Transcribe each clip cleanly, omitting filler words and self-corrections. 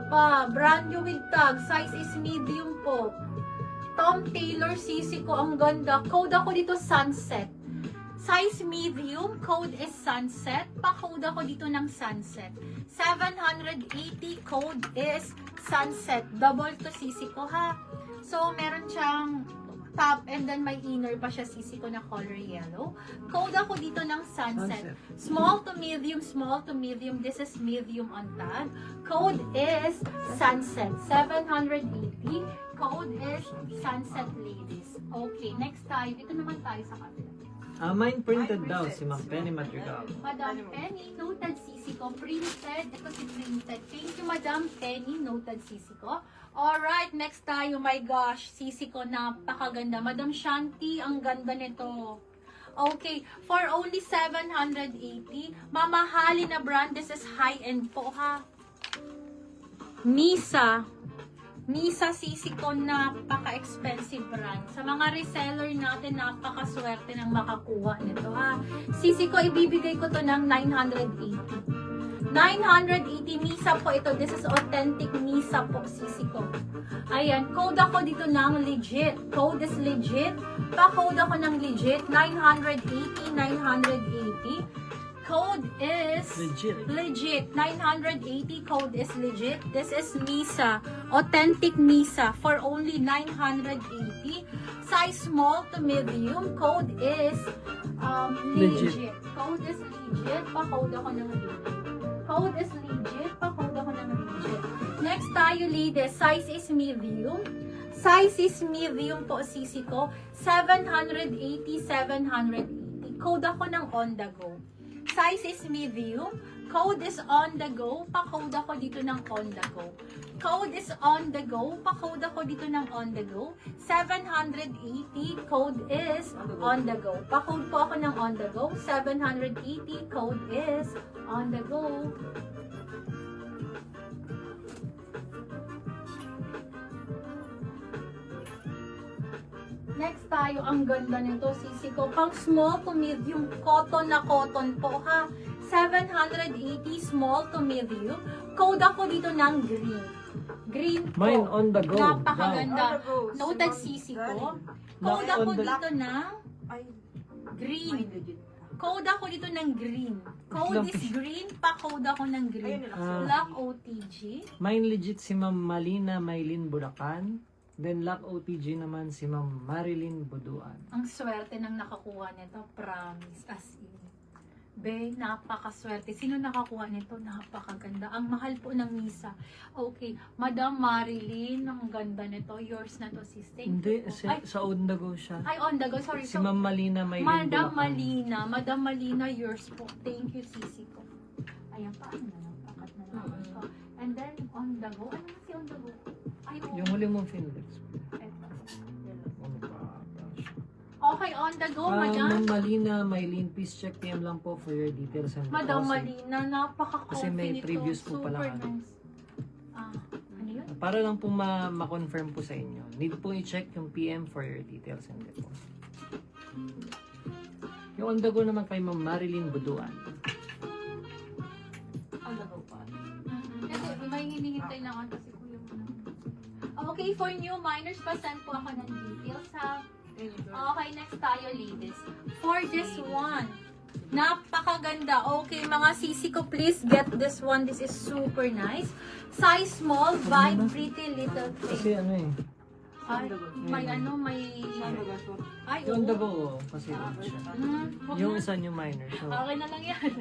pa. Brand new with tag. Size is medium po. Tom Taylor sisi ko. Ang ganda. Code ako dito Sunset. Size medium. Code is Sunset. Pa-code ako dito ng Sunset. 780. Code is Sunset. Double to sisi ko ha. So, meron siyang top and then may inner pa siya sisi ko na color yellow. Code ako dito ng Sunset. Small to medium, small to medium. This is medium on tag. Code is Sunset. 780. Code is Sunset ladies. Okay, next tayo. Dito naman tayo sa kabila. Mine printed daw si Ma'am Penny Madrigal. Madam Penny, noted sisi ko. Printed. Ito si printed. Thank you, Madam Penny. Noted sisi ko. Alright, next tayo. My gosh, sisi ko. Napakaganda. Madam Shanti, ang ganda nito. Okay, for only 780. Mamahali na brand. This is high-end po, ha. Misa. Misa sisi ko, napaka-expensive brand. Sa mga reseller natin, napakaswerte ng makakuha nito, ha. Sisi ko, ibibigay ko to ng 980. 980 Misa po ito. This is authentic Misa po, sisi ko. Ayan, code ako dito ng legit. Code is legit. Pa-code ako ng legit. 980, 980. Code is legit. 980 code is legit. This is Misa. Authentic Misa for only 980. Size small to medium. Code is legit. Code is legit. Pa-code ako ng legit. Code is legit. Pa-code ako ng legit. Next tayo, ladies. Size is medium. Size is medium po, sisi ko. 780, 780. Code ako ng on the go. Size is medium. Code is on the go. Pa-code ako dito ng on the go. Code is on the go. Pa-code ako dito ng on the go. 780. Code is on the go. Pa-code po ako ng on the go. 780. Code is on the go. Next tayo, ang ganda nito, sisi ko. Pang small to medium, cotton na cotton po, ha. 780 small to medium. Code ako dito ng green. Green po. Mine on the go. Napakaganda. Wow. Noted sisi ko. Code Black ako on the- dito ng green. Code ako dito ng green. Code is green, pa-code ako ng green. Black OTG. Mine legit si Ma'am Malina Maylin Bulacan. Then Lock OTG naman si Ma'am Marilyn Buduan. Ang swerte ng nakakuha nito, promise, as in. Be, napakaswerte. Sino nakakuha nito? Napakaganda. Ang mahal po ng Misa. Okay, Madam Marilyn, ang ganda nito. Yours na to, sis. Thank Hindi, you po. sa on the go siya. Ay, on the go. Sorry. Si Ma'am Malina Maylin Madam Bulacan. Malina. Madam Malina, yours po. Thank you, sisi ko. Ayan pa. Ano na lang? Pakat na lang ito. And then, on the go. Ano na si on the go? Ay, oh. Yung huli mong Finlex. Eto. Oh my gosh. Okay, on the go, Madam. Ma'am Malina Maylin, please check PM lang po for your details and Madam deposit. Malina, napaka-coffee Kasi may nito. previous po Super pala kami. nice. Ano yun? Para lang po ma-confirm po sa inyo. Need po i-check yung PM for your details and deposit. Yung on the go naman kay Ma'am Marilyn Buduan. On the go pa. Kasi may hinihintay lang ako kasi kuya mo na. Okay, for new minors, pa-send po ako ng details ha. Okay, next tayo, ladies. For this one, napakaganda. Okay, mga sisi ko, please get this one. This is super nice. Size small by Pretty Little Kasi Thing. ano eh. Ay, may ano, may... Ay, Yung on the oo. go, kasi ano siya. Wag Yung na. isa yung minor. So, Okay na lang yan.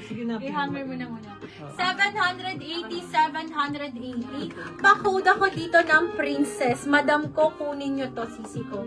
sige na. I-hammer mo na muna. Oo. 780, 780. Pa-code ako dito ng princess. Madam ko, kunin nyo to, sisi ko.